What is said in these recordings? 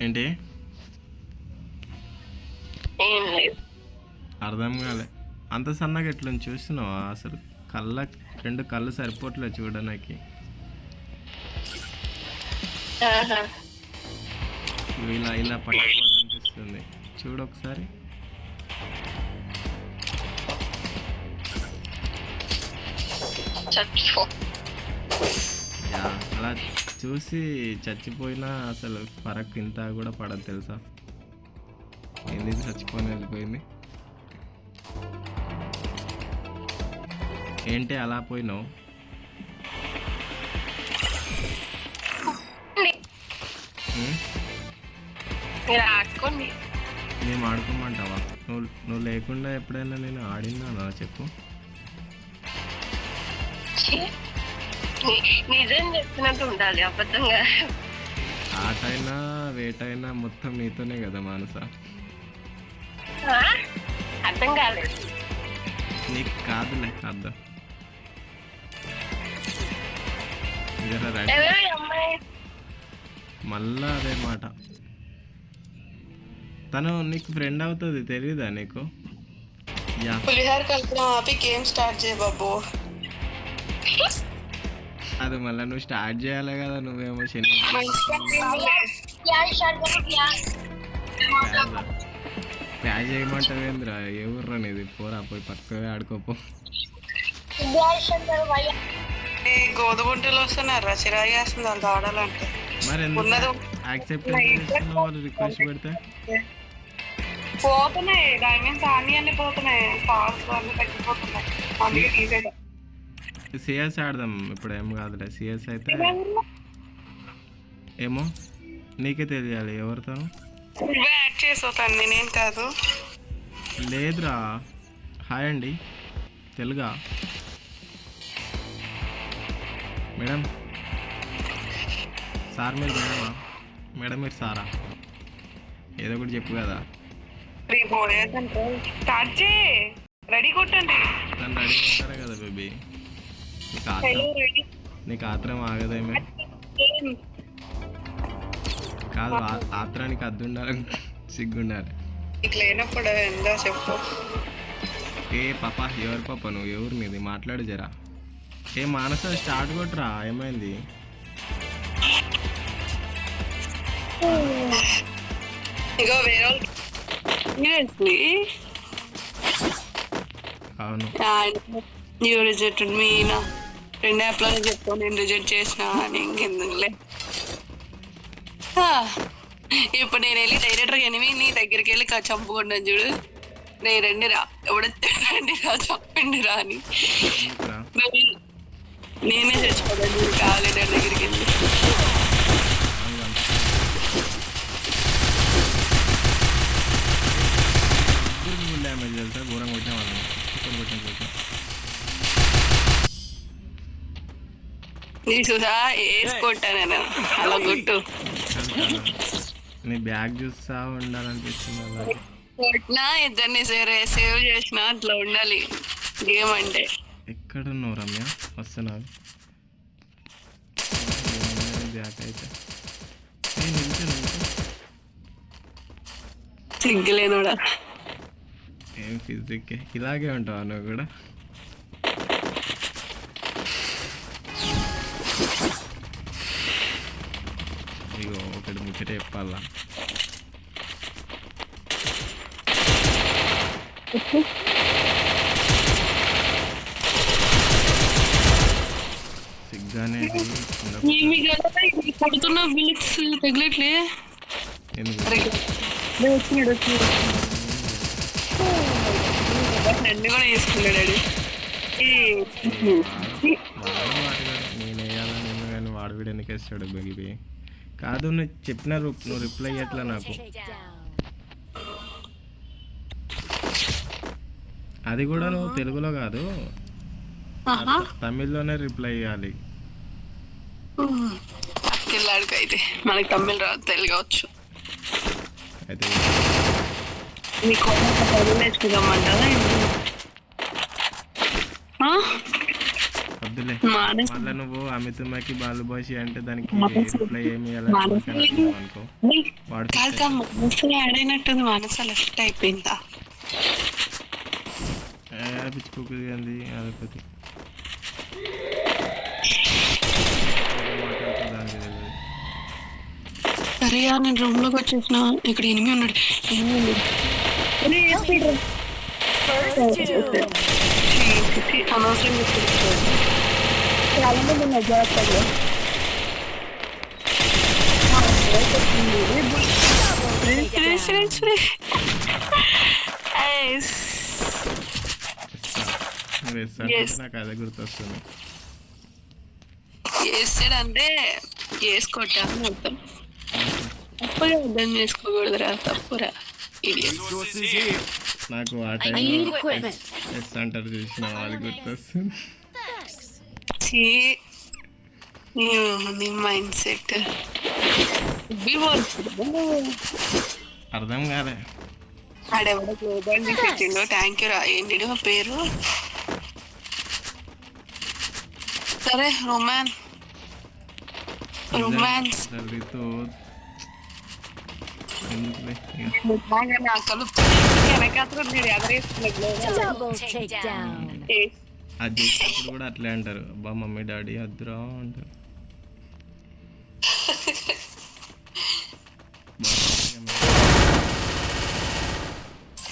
ఏంటి ఏం లేదు. అర్థం కాలే. అంత సన్నగా ఎట్లని చూస్తున్నావా అసలు? కళ్ళ 2 కళ్ళు సరిపోవట్లేదు చూడడానికి. ఆహా. ఇలా ఇలా పట్టుకోవాలనిపిస్తుంది. చూడు ఒకసారి. చచ్చిపో. యా, అలా చూసి చచ్చిపోయినా అసలు ఫరక్ ఇంత కూడా పడదు తెలుసా. ఏంది ఇది చచ్చిపోయి వెళ్ళిపోయింది? ఏంటి అలా పోయినావు? మీరు ఆడుకోండి. మేము ఆడుకోమంటావా? నువ్వు లేకుండా ఎప్పుడైనా నేను ఆడినా చెప్పు. ఛీ, నిజం చెప్పినట్టు ఉండాలి, అబద్ధంగా. ఆటైనా వేటైనా మొత్తం నీతోనే కదా మానస. ఆ? అర్థం కాలేదు. నీకు కాదులే అర్థం. ఎవరు ఈ అమ్మాయి? మళ్ళా అదే మాట. తను నీకు ఫ్రెండ్ అవుతుంది తెలీదా నీకు? యా, పులిహార కలిపిన ఆపి గేమ్ స్టార్ట్ చేయ బాబు. అది మళ్ళీ నువ్వు స్టార్ట్ చేయాలి కదా. నువ్వేమో శని ప్యాజ్ చేయమంటావేంద్రా? ఏ ఊర్రా నీది? పోరా పోయి పక్కగా ఆడుకోపో. గోధుగుంటలు వస్తున్నారా? చిరాయి వేస్తుంది వాళ్ళు ఆడాలంటే. మరి ఎందుకు యాక్సెప్ట్ చేస్తున్నావు వాళ్ళు రిక్వెస్ట్ పెడితే? పోతున్నాయి డైమండ్స్ అన్ని పోతున్నాయి, స్టార్స్ అన్ని తగ్గిపోతున్నాయి. అందుకే తీసేదా. సిఎస్ ఆడదాం ఇప్పుడు. ఏం కాదులే. సిఎస్ అయితే ఏమో నీకే తెలియాలి ఎవరితో. నువ్వే యాడ్ చేసావు, నేనేం కాదు. లేదురా. హాయ్ అండి. తెలుగా మేడం? సార్ మీరు మేడమా? మేడం మీరు సారా? ఏదో ఒకటి చెప్పు కదా. స్టార్ట్ చేయి, రెడీ కొట్టండి. నన్ను రెడీ కొట్టారా కదా బేబీ? నీకు ఆత్రం ఆగదేమే? కాదు, ఆత్రానికి అద్దుండాలి, సిగ్గుండాలి. నీకు లేనప్పుడు ఎందా చెప్పు. ఏ పాప, ఎవరు పాప నువ్వు? ఎవరు మీది? మాట్లాడు జరా. ఏ మానస స్టార్ట్ కొట్టరా. ఏమైంది? ఇగో వేరే అవును. యూ రిజెక్టెడ్ మీ నా ఫ్రెండ్ యాప్లో చెప్తాను, నేను రిజెక్ట్ చేసిన అని. ఇంకెందుకులే. ఇప్పుడు నేను వెళ్ళి డైరెక్టర్గా ఎనిమి నీ దగ్గరికి వెళ్ళి చంపుకున్నాను చూడు. రండి రా, ఎవడెత్తండి రా, చంపండి రా అని. నేనే చచ్చిపోతాను చూడు, కావాలి నా దగ్గరికి వెళ్ళి. డ్యామేజ్ తెలుసా? ఘోరంగా కొట్టిన వాళ్ళని నీ చూసా వేసుకుంటా నేను అలా గుట్టు. నీ బ్యాగ్ చూస్తా ఉండాలనిపిస్తుంది అలాగే. కొట్టినా ఇద్దరిని సేవ్ చేసిన అట్లా ఉండాలి గేమ్ అంటే. ఎక్కడున్నావు రమ్య? వస్తున్నావు బ్యాగ్ అయితే. సిగ్గులేనోడా. ఏం ఫిజిక్ ఇలాగే ఉంటావా నువ్వు కూడా? ఇగో ఒకటి ముచ్చట చెప్పాలా. సిగ్గానేది కొడుతున్న బిల్స్ తగిలట్లే. నన్ను కూడా వేసుకున్నాడు. నేను వేయాలని కానీ వాడు వీడు ఎందుకు వేస్తాడు బగిబి? కాదు, నువ్వు చెప్పిన నువ్వు రిప్లై ఇవ్వట్లా నాకు. అది కూడా నువ్వు తెలుగులో కాదు, తమిళ్లోనే రిప్లై ఇవ్వాలి. పిల్లాడికి అయితే మనకి తమిళ్ రాదు, తెలుగు వచ్చు. అయితే మీకు నేర్చుకుందామంటారా? వద్దులే. మానస మళ్ళీ నువ్వు అమితమ్మకి బాలు భాషి అంటే దానికి మానస రిప్లై ఏమి మానస అనుకో నీ వాడు కాదు కా మనసు యాడ్ అయినట్టుంది. మనసు లెఫ్ట్ అయిపోయిందా? పిచ్చిపోతుంది అంది అదొకటి సరే యార్ నేను రూమ్ లోకి వచ్చేసిన. ఇక్కడ ఎనిమి ఉన్నాడు. అనవసరం నాకు అదే గుర్తొస్తుంది. చేస్తాడంటే చేసుకోవటం మొత్తం తప్పుగా అర్థం చేసుకోకూడదురా. తప్పురా నాకు ఆ టైంలో ఎస్ అంటారు చూసిన వాళ్ళు గుర్తొస్తుంది. మైండ్ సెట్ అర్థం కాలే. ఆడెవడో గ్లోబల్ పెట్టిండో. థ్యాంక్ యూ రా. ఏంటి మా పేరు? సరే రొమాన్స్ అది చేసినప్పుడు కూడా అట్లే అంటారు. అబ్బా మమ్మీ డాడీ అద్దురా అంటారు.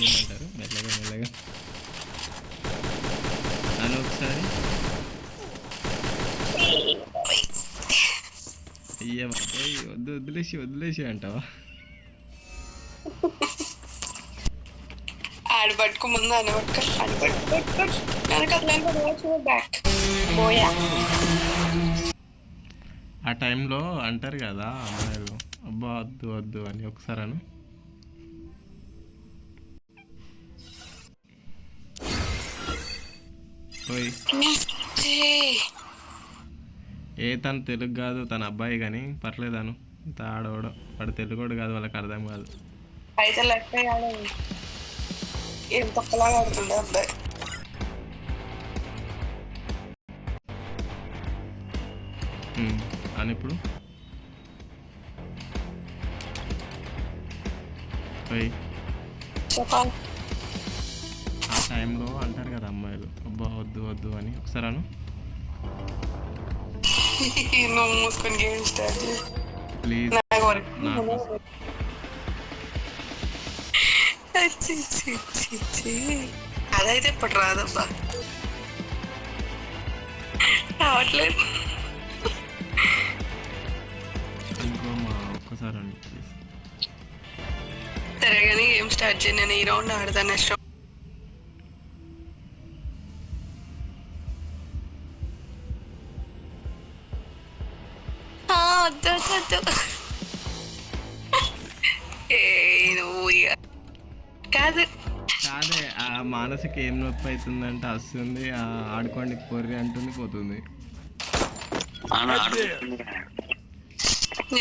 ఏమంటారు మెల్లగా మెల్లగా అని ఒకసారి అయ్యా బాబాయ్ వదిలేసి అంటావా? ఆడబట్టుకు ముందు అనబట్టుకు ఆ టైంలో అంటారు కదా అమ్మాయిలు, అబ్బా వద్దు వద్దు అని. ఒకసారి అను. తను తెలుగు కాదు, తన అబ్బాయి కానీ పర్లేదాను. ఆడవాడు వాడు తెలుగుడు కాదు, వాళ్ళకి అర్థం కాదు. అయితే లెక్క ఏం తప్పలాగా ఆడుతుండే అబ్బాయి. అని ఇప్పుడు చెప్పాలి. ఆ టైంలో అంటారు కదా అమ్మాయిలు, అబ్బా వద్దు వద్దు అని. ఒకసారి అను. నువ్వు మూసుకొని గేమ్ స్టార్ట్ చేసి ప్లీజ్. అదైతే ఇప్పుడు రాదబ్బా, రావట్లేదు. ఇంకో మా ఒక్కసారి అండి ప్లీజ్. సరే కానీ గేమ్ స్టార్ట్ చేయి. నేను ఈ రౌండ్ ఆడతాను. నెక్స్ట్ రౌండ్ కాదు కాదే. ఆ మానసిక ఏం నొప్పి అవుతుందంటే వస్తుంది, ఆడుకోండి పొర్రి అంటుంది, పోతుంది.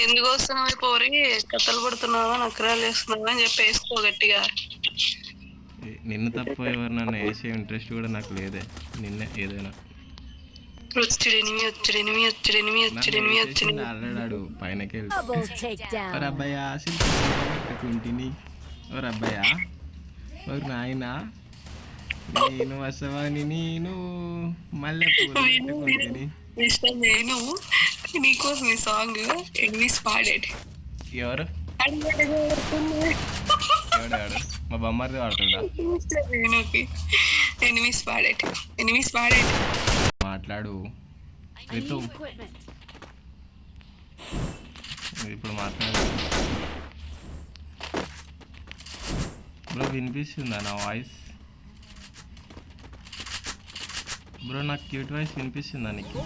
ఎందుకు వస్తున్నావు పోరి? కథలు పడుతున్నావా, నకరాలు వేస్తున్నావా అని చెప్పి వేసుకో గట్టిగా. నిన్ను తప్ప ఎవరు నన్ను వేసే ఇంట్రెస్ట్ కూడా నాకు లేదే. నిన్నే ఏదైనా ఆడాడు పైనకి వెళ్ళి అబ్బాయా కుంటిని అబ్బాయా ఒక నాయన నేను వసవాని నేను మళ్ళీ పూలుకుంటిని. నేను నీకోసం ఈ సాంగ్ ఎనిమిస్ పాడాడు. ఎవరు ఎవడాడు? మా బొమ్మది వాడుతుందా? ఎనిమిస్ పాడాడు. మాట్లాడు రితు, ఇప్పుడు మాట్లాడు బ్రో. వినిపిస్తుందా నా వాయిస్ బ్రో? నాకు క్యూట్ వాయిస్ వినిపిస్తుందా నీకు?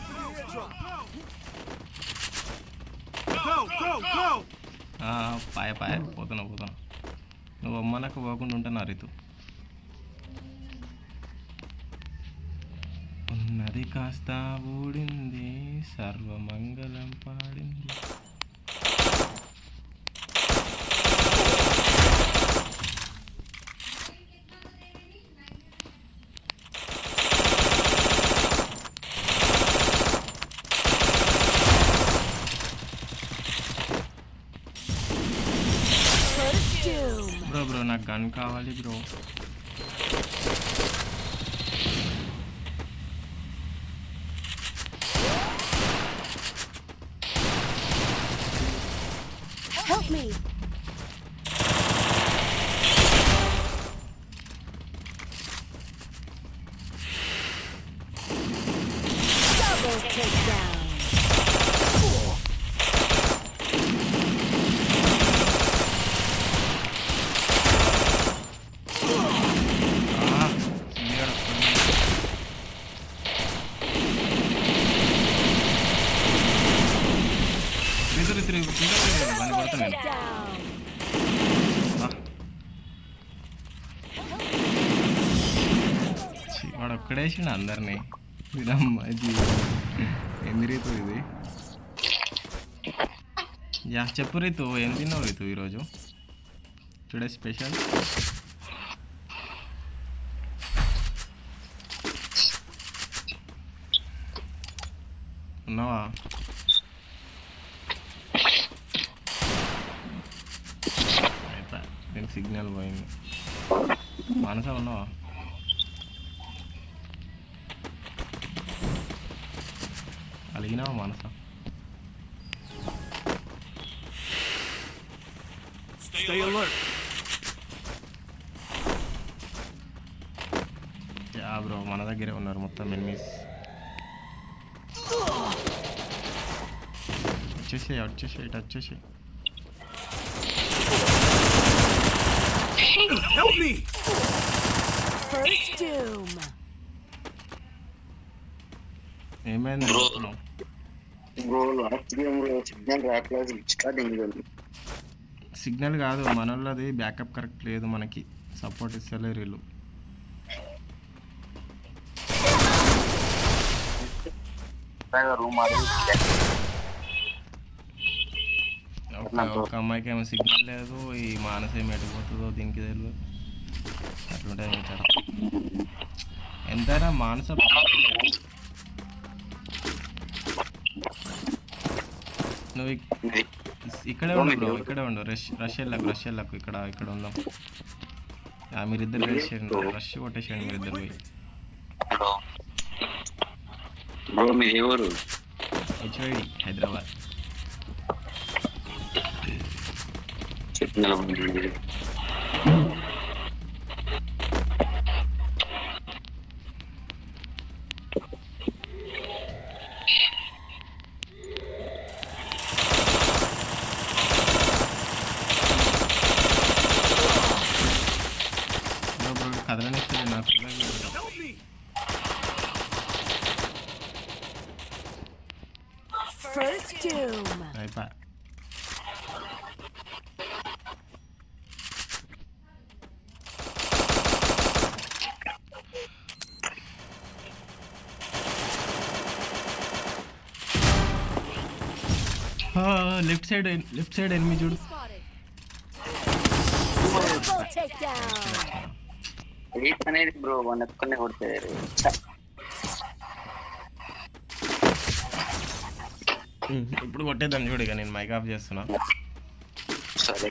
పాయ పోతున్నా. నువ్వు అమ్మ నాకు పోకుండా ఉంటాను రితు. ఉన్నది కాస్త ఊడింది, సర్వమంగళం పాడింది. బ్రో నాకు గన్ కావాలి bro. Help me! Double takedown! Down! వాడు ఒక్కడేసిండు అందరినీ. ఇదమ్మా జీవితం ఏంది రీతు ఇది? యా చెప్పు రీతు, ఏం తిన్నావు రీతు ఈరోజు? Today special. ఉన్నావా? అయిపోయా, నేను సిగ్నల్ పోయింది. మనసా ఉన్నావా? అలిగినావా మనసా? Stay alert. యా బ్రో, మన దగ్గరే ఉన్నారు మొత్తం ఎనిమీస్. వచ్చేసి ఇటు వచ్చేసి. Help me. First doom! ఏమైంది? సిగ్నల్ కాదు మనోళ్ళది, బ్యాకప్ కరెక్ట్ లేదు, మనకి సపోర్ట్ ఇస్తలేరు వీళ్ళు. ఒక అమ్మాయికి ఏమో సిగ్నల్ లేదు, ఈ మానస ఏమి ఎడిపోతుందో దీనికి తెలియదు. అట్లుంటే ఎంతైనా మానస నువ్వు ఇక్కడే ఉండు బ్రో, ఇక్కడే ఉండు. రష్యలకు ఇక్కడ ఉందాం. మీరిద్దరు వేసేయండి, రష్ కొట్టేసేయండి మీరిద్దరు పోయి. హెచ్ఐడి హైదరాబాద్. కదలనిస్తే నాకు First doom! అయిపోయా. లెఫ్ట్ సైడ్ ఎనిమిది చూడు. Double takedown! అనేది బ్రో వన్ ఎక్కడనే కొడతారు. ఇప్పుడు కొట్టేద్దాం చూడు, ఇక నేను మైక్ ఆఫ్ చేస్తున్నా. సరే